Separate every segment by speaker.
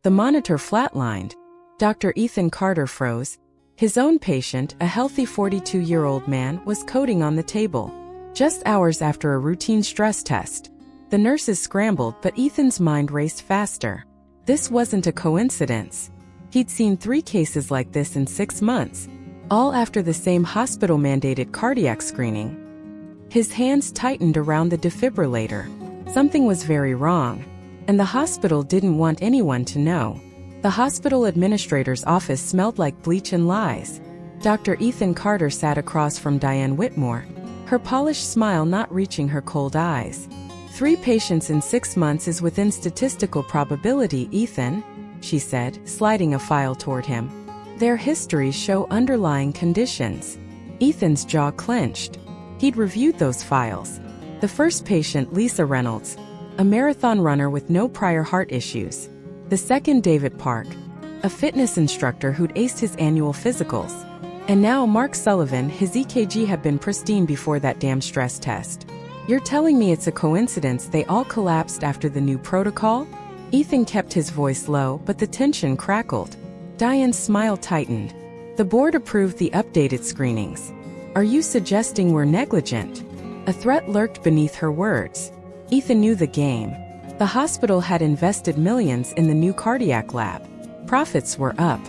Speaker 1: The monitor flatlined. Dr. Ethan Carter froze. His own patient, a healthy 42-year-old man, was coding on the table. Just hours after a routine stress test. The nurses scrambled, but Ethan's mind raced faster. This wasn't a coincidence. He'd seen 3 cases like this in 6 months, all after the same hospital-mandated cardiac screening. His hands tightened around the defibrillator. Something was very wrong, and the hospital didn't want anyone to know. The hospital administrator's office smelled like bleach and lies. Dr. Ethan Carter sat across from Diane Whitmore, her polished smile not reaching her cold eyes. 3 patients in 6 months is within statistical probability, Ethan, she said, sliding a file toward him. Their histories show underlying conditions. Ethan's jaw clenched. He'd reviewed those files. The first patient, Lisa Reynolds, a marathon runner with no prior heart issues. The second, David Park, a fitness instructor who'd aced his annual physicals. And now Mark Sullivan, his EKG had been pristine before that damn stress test. You're telling me it's a coincidence they all collapsed after the new protocol? Ethan kept his voice low, but the tension crackled. Diane's smile tightened. The board approved the updated screenings. Are you suggesting we're negligent? A threat lurked beneath her words. Ethan knew the game. The hospital had invested millions in the new cardiac lab. Profits were up.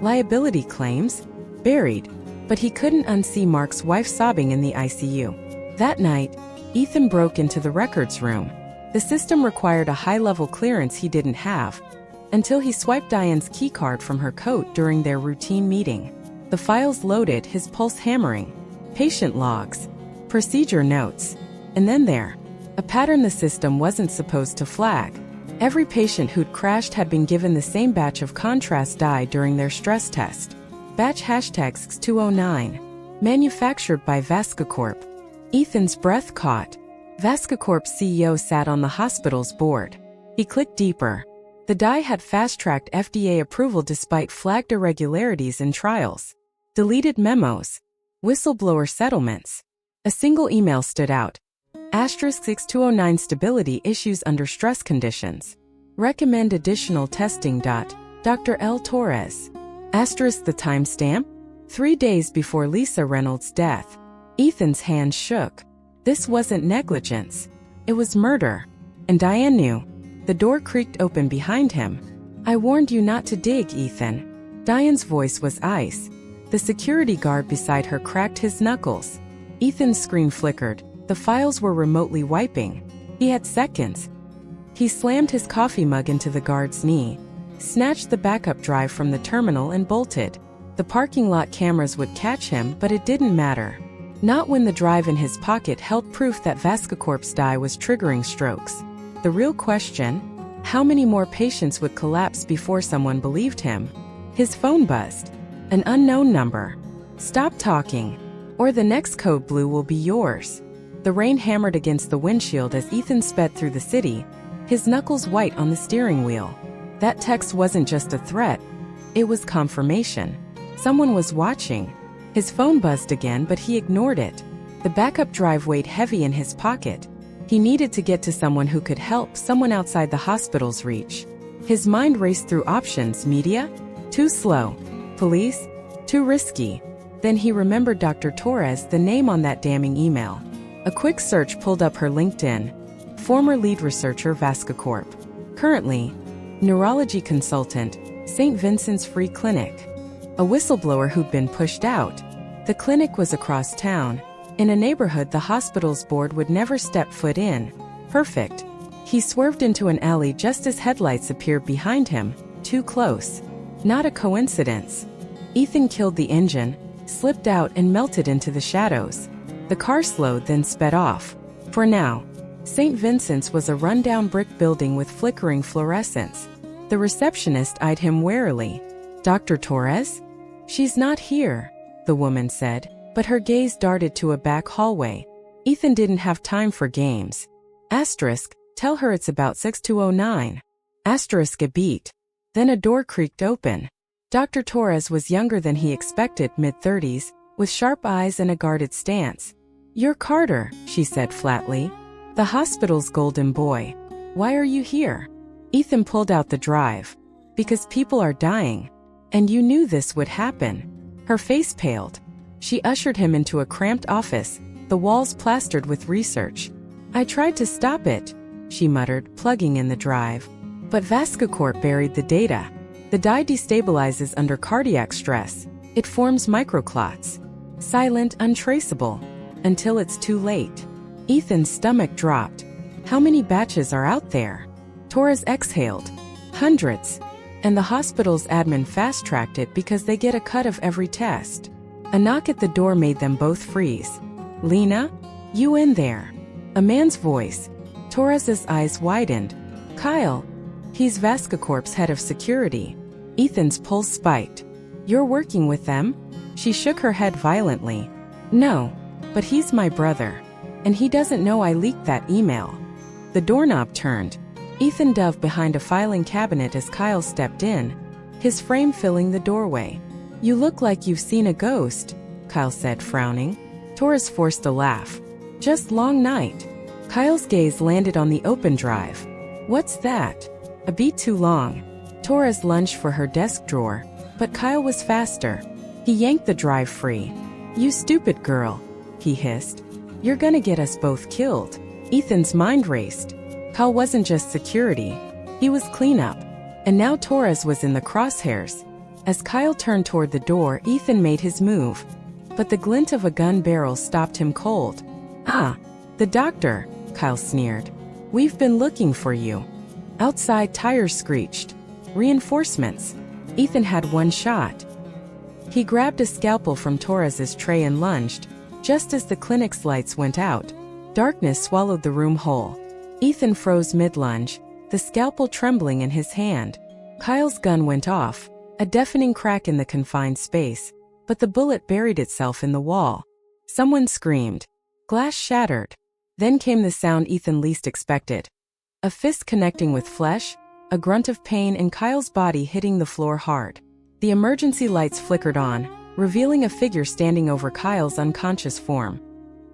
Speaker 1: Liability claims? Buried. But he couldn't unsee Mark's wife sobbing in the ICU. That night, Ethan broke into the records room. The system required a high-level clearance he didn't have, until he swiped Diane's keycard from her coat during their routine meeting. The files loaded, his pulse hammering. Patient logs. Procedure notes. And then there. A pattern the system wasn't supposed to flag. Every patient who'd crashed had been given the same batch of contrast dye during their stress test. Batch #X209. Manufactured by Vascacorp. Ethan's breath caught. Vascacorp's CEO sat on the hospital's board. He clicked deeper. The dye had fast-tracked FDA approval despite flagged irregularities in trials. Deleted memos. Whistleblower settlements. A single email stood out. *6209 stability issues under stress conditions. Recommend additional testing. Dr. L. Torres. The timestamp? 3 days before Lisa Reynolds' death. Ethan's hand shook. This wasn't negligence. It was murder. And Diane knew. The door creaked open behind him. I warned you not to dig, Ethan. Diane's voice was ice. The security guard beside her cracked his knuckles. Ethan's screen flickered. The files were remotely wiping. He had seconds. He slammed his coffee mug into the guard's knee, snatched the backup drive from the terminal and bolted. The parking lot cameras would catch him, but it didn't matter. Not when the drive in his pocket held proof that Vascacorp's dye was triggering strokes. The real question? How many more patients would collapse before someone believed him? His phone buzzed. An unknown number. Stop talking, or the next code blue will be yours. The rain hammered against the windshield as Ethan sped through the city, his knuckles white on the steering wheel. That text wasn't just a threat. It was confirmation. Someone was watching. His phone buzzed again, but he ignored it. The backup drive weighed heavy in his pocket. He needed to get to someone who could help, someone outside the hospital's reach. His mind raced through options. Media? Too slow. Police? Too risky. Then he remembered Dr. Torres, the name on that damning email. A quick search pulled up her LinkedIn. Former lead researcher, Vascacorp. Currently, neurology consultant, St. Vincent's Free Clinic. A whistleblower who'd been pushed out. The clinic was across town, in a neighborhood the hospital's board would never step foot in. Perfect. He swerved into an alley just as headlights appeared behind him, too close. Not a coincidence. Ethan killed the engine, slipped out and melted into the shadows. The car slowed, then sped off. For now, St. Vincent's was a rundown brick building with flickering fluorescence. The receptionist eyed him warily. Dr. Torres? She's not here, the woman said, but her gaze darted to a back hallway. Ethan didn't have time for games. Tell her it's about 6209. A beat. Then a door creaked open. Dr. Torres was younger than he expected, mid-30s, with sharp eyes and a guarded stance. You're Carter, she said flatly. The hospital's golden boy. Why are you here? Ethan pulled out the drive. Because people are dying. And you knew this would happen. Her face paled. She ushered him into a cramped office, the walls plastered with research. I tried to stop it, she muttered, plugging in the drive. But Vascacorp buried the data. The dye destabilizes under cardiac stress. It forms microclots. Silent, untraceable. Until it's too late. Ethan's stomach dropped. How many batches are out there? Torres exhaled. Hundreds. And the hospital's admin fast-tracked it because they get a cut of every test. A knock at the door made them both freeze. Lena? You in there? A man's voice. Torres's eyes widened. Kyle. He's Vascacorp's head of security. Ethan's pulse spiked. You're working with them? She shook her head violently. No. But he's my brother. And he doesn't know I leaked that email. The doorknob turned. Ethan dove behind a filing cabinet as Kyle stepped in, his frame filling the doorway. You look like you've seen a ghost, Kyle said, frowning. Torres forced a laugh. Just long night. Kyle's gaze landed on the open drive. What's that? A beat too long. Torres lunged for her desk drawer, but Kyle was faster. He yanked the drive free. You stupid girl, he hissed. You're gonna get us both killed. Ethan's mind raced. Kyle wasn't just security. He was cleanup. And now Torres was in the crosshairs. As Kyle turned toward the door, Ethan made his move. But the glint of a gun barrel stopped him cold. Ah, the doctor, Kyle sneered. We've been looking for you. Outside, tires screeched. Reinforcements. Ethan had one shot. He grabbed a scalpel from Torres's tray and lunged. Just as the clinic's lights went out, darkness swallowed the room whole. Ethan froze mid-lunge, the scalpel trembling in his hand. Kyle's gun went off, a deafening crack in the confined space, but the bullet buried itself in the wall. Someone screamed. Glass shattered. Then came the sound Ethan least expected. A fist connecting with flesh, a grunt of pain, and Kyle's body hitting the floor hard. The emergency lights flickered on, revealing a figure standing over Kyle's unconscious form.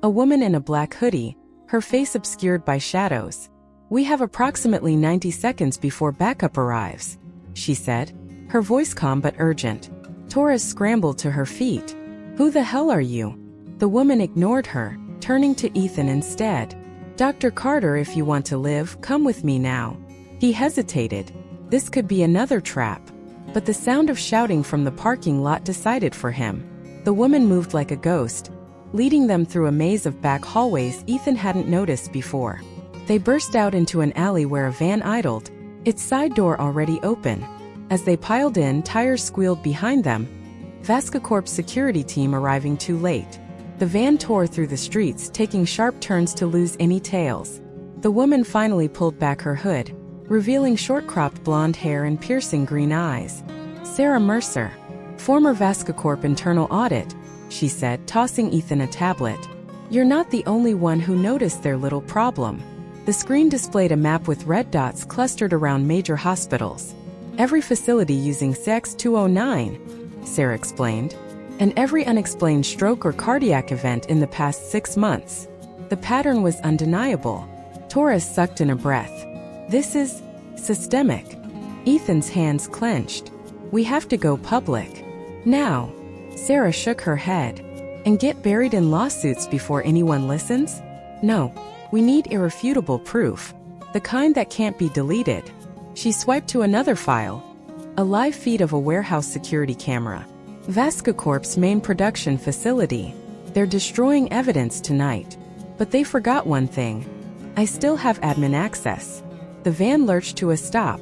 Speaker 1: A woman in a black hoodie, her face obscured by shadows. We have approximately 90 seconds before backup arrives, she said, her voice calm but urgent. Torres scrambled to her feet. Who the hell are you? The woman ignored her, turning to Ethan instead. Dr. Carter, if you want to live, come with me now. He hesitated. This could be another trap. But the sound of shouting from the parking lot decided for him. The woman moved like a ghost, leading them through a maze of back hallways Ethan hadn't noticed before. They burst out into an alley where a van idled, its side door already open. As they piled in, tires squealed behind them. Vascacorp's security team arriving too late. The van tore through the streets, taking sharp turns to lose any tails. The woman finally pulled back her hood, revealing short-cropped blonde hair and piercing green eyes. Sarah Mercer, former Vascacorp internal audit, she said, tossing Ethan a tablet. You're not the only one who noticed their little problem. The screen displayed a map with red dots clustered around major hospitals. Every facility using CX-209, Sarah explained, and every unexplained stroke or cardiac event in the past 6 months. The pattern was undeniable. Torres sucked in a breath. This is systemic. Ethan's hands clenched. We have to go public. Now. Sarah shook her head. And get buried in lawsuits before anyone listens? No. We need irrefutable proof. The kind that can't be deleted. She swiped to another file. A live feed of a warehouse security camera. Vascacorp's main production facility. They're destroying evidence tonight. But they forgot one thing. I still have admin access. The van lurched to a stop.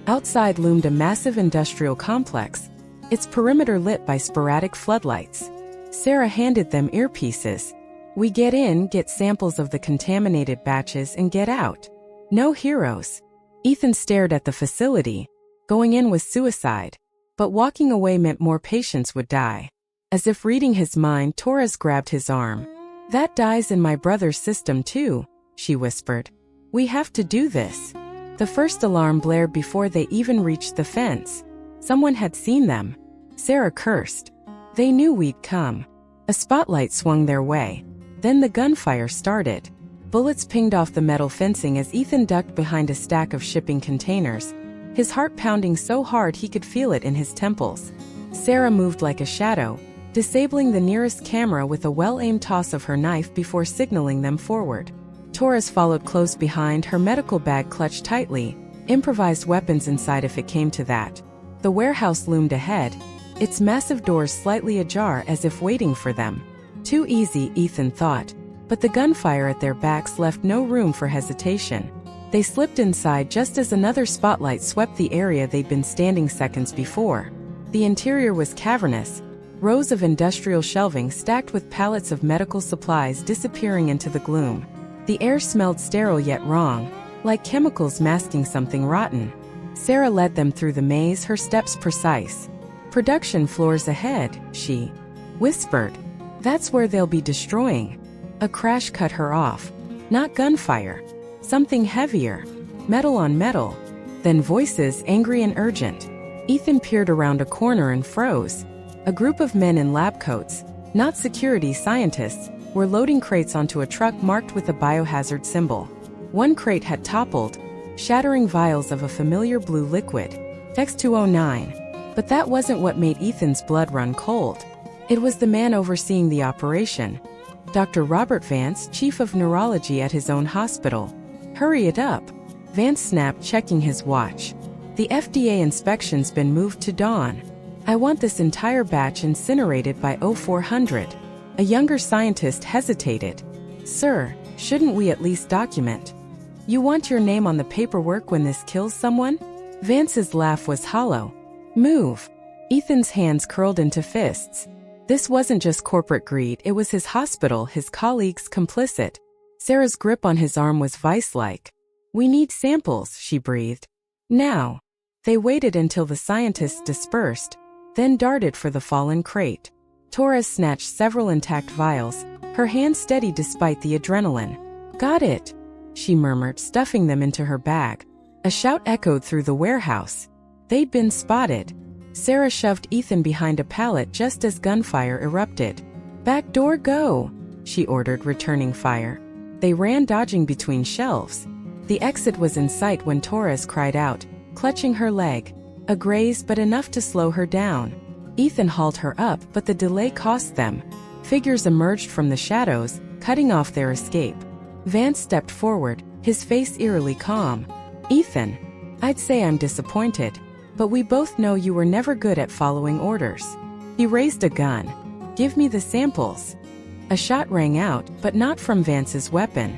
Speaker 1: Outside loomed a massive industrial complex, its perimeter lit by sporadic floodlights. Sarah handed them earpieces. We get in, get samples of the contaminated batches, and get out. No heroes. Ethan stared at the facility. Going in was suicide. But walking away meant more patients would die. As if reading his mind, Torres grabbed his arm. That dies in my brother's system too, she whispered. We have to do this. The first alarm blared before they even reached the fence. Someone had seen them. Sarah cursed. They knew we'd come. A spotlight swung their way. Then the gunfire started. Bullets pinged off the metal fencing as Ethan ducked behind a stack of shipping containers. his heart pounding so hard he could feel it in his temples. Sarah moved like a shadow, disabling the nearest camera with a well-aimed toss of her knife before signaling them forward. Torres followed close behind, her medical bag clutched tightly, improvised weapons inside if it came to that. The warehouse loomed ahead, its massive doors slightly ajar as if waiting for them. Too easy, Ethan thought, but the gunfire at their backs left no room for hesitation. They slipped inside just as another spotlight swept the area they'd been standing seconds before. The interior was cavernous, rows of industrial shelving stacked with pallets of medical supplies disappearing into the gloom. The air smelled sterile yet wrong, like chemicals masking something rotten. Sarah led them through the maze, her steps precise. "Production floors ahead," she whispered. "That's where they'll be destroying." A crash cut her off. Not gunfire. Something heavier. Metal on metal. Then voices, angry and urgent. Ethan peered around a corner and froze. A group of men in lab coats, not security scientists, were loading crates onto a truck marked with a biohazard symbol. One crate had toppled, shattering vials of a familiar blue liquid, X209. But that wasn't what made Ethan's blood run cold. It was the man overseeing the operation, Dr. Robert Vance, chief of neurology at his own hospital. "Hurry it up," Vance snapped, checking his watch. "The FDA inspection's been moved to dawn. I want this entire batch incinerated by 0400. A younger scientist hesitated. "Sir, shouldn't we at least document? You want your name on the paperwork when this kills someone?" Vance's laugh was hollow. "Move." Ethan's hands curled into fists. This wasn't just corporate greed, it was his hospital, his colleagues complicit. Sarah's grip on his arm was vice-like. "We need samples," she breathed. "Now." They waited until the scientists dispersed, then darted for the fallen crate. Torres snatched several intact vials, her hand steady despite the adrenaline. "Got it," she murmured, stuffing them into her bag. A shout echoed through the warehouse. They'd been spotted. Sarah shoved Ethan behind a pallet just as gunfire erupted. "Back door, go," she ordered, returning fire. They ran, dodging between shelves. The exit was in sight when Torres cried out, clutching her leg. A graze, but enough to slow her down. Ethan hauled her up, but the delay cost them. Figures emerged from the shadows, cutting off their escape. Vance stepped forward, his face eerily calm. "Ethan, I'd say I'm disappointed, but we both know you were never good at following orders." He raised a gun. "Give me the samples." A shot rang out, but not from Vance's weapon.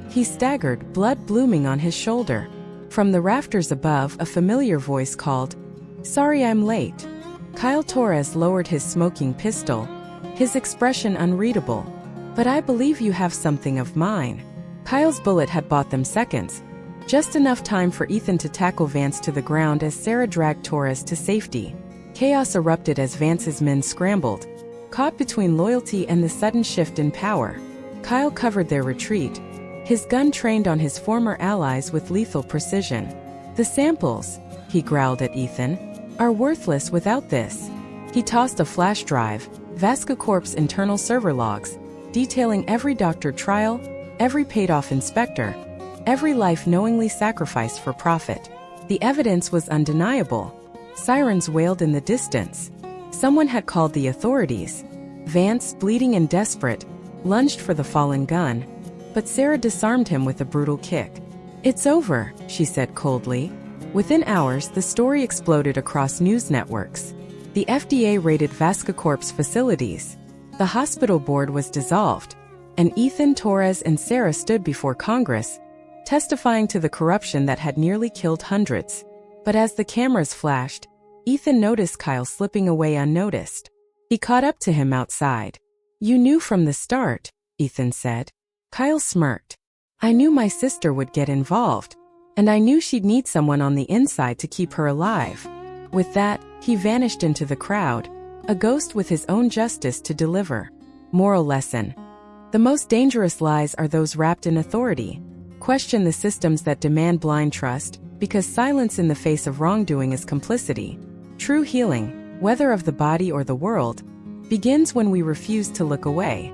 Speaker 1: He staggered, blood blooming on his shoulder. From the rafters above, a familiar voice called, "Sorry I'm late." Kyle Torres lowered his smoking pistol, his expression unreadable. "But I believe you have something of mine." Kyle's bullet had bought them seconds, just enough time for Ethan to tackle Vance to the ground as Sarah dragged Torres to safety. Chaos erupted as Vance's men scrambled, caught between loyalty and the sudden shift in power. Kyle covered their retreat, his gun trained on his former allies with lethal precision. "The samples," he growled at Ethan, "are worthless without this." He tossed a flash drive, Vascacorp's internal server logs, detailing every doctored trial, every paid-off inspector, every life knowingly sacrificed for profit. The evidence was undeniable. Sirens wailed in the distance. Someone had called the authorities. Vance, bleeding and desperate, lunged for the fallen gun, but Sarah disarmed him with a brutal kick. "It's over," she said coldly. Within hours, the story exploded across news networks. The FDA raided Vascacorp's facilities. The hospital board was dissolved, and Ethan, Torres, and Sarah stood before Congress, testifying to the corruption that had nearly killed hundreds. But as the cameras flashed, Ethan noticed Kyle slipping away unnoticed. He caught up to him outside. "You knew from the start," Ethan said. Kyle smirked. "I knew my sister would get involved, and I knew she'd need someone on the inside to keep her alive." With that, he vanished into the crowd, a ghost with his own justice to deliver. Moral lesson: the most dangerous lies are those wrapped in authority. Question the systems that demand blind trust, because silence in the face of wrongdoing is complicity. True healing, whether of the body or the world, begins when we refuse to look away.